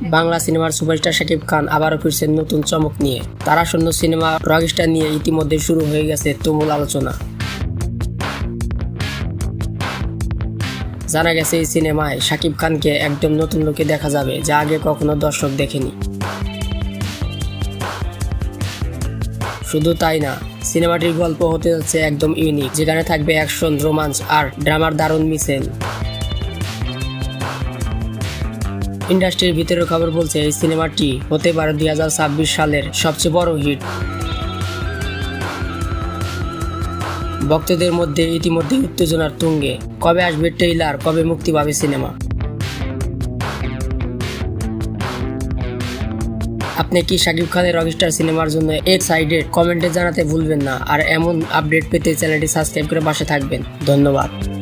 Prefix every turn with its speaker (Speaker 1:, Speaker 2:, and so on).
Speaker 1: বাংলা সিনেমার সুপারস্টার শাকিব খান আবারও ফিরছেন নতুন চমক নিয়ে। তারাশূন্য সিনেমা রকস্টার নিয়ে ইতিমধ্যে শুরু হয়ে গেছে তুমুল আলোচনা। জানা গেছে এই সিনেমায় শাকিব খানকে একদম নতুন লুকে দেখা যাবে, যা আগে কখনো দর্শক দেখেনি। শুধু তাই না, সিনেমাটির গল্প হতে যাচ্ছে একদম ইউনিক, যেখানে থাকবে অ্যাকশন, রোমান্স আর ড্রামার দারুণ মিশেল। ইন্ডাস্ট্রির ভিতরের খবর বলছে এই সিনেমাটি হতে পারে 2026 সালের সবচেয়ে বড় হিট। ভক্তদের মধ্যে ইতিমধ্যে উত্তেজনার তুঙ্গে। কবে আসবে ট্রেইলার, কবে মুক্তি পাবে সিনেমা? আপনি কি শাকিব খানের রকস্টার সিনেমার জন্য এক্সাইটেড? কমেন্টে জানাতে ভুলবেন না। আর এমন আপডেট পেতে চ্যানেলটি সাবস্ক্রাইব করে পাশে থাকবেন। ধন্যবাদ।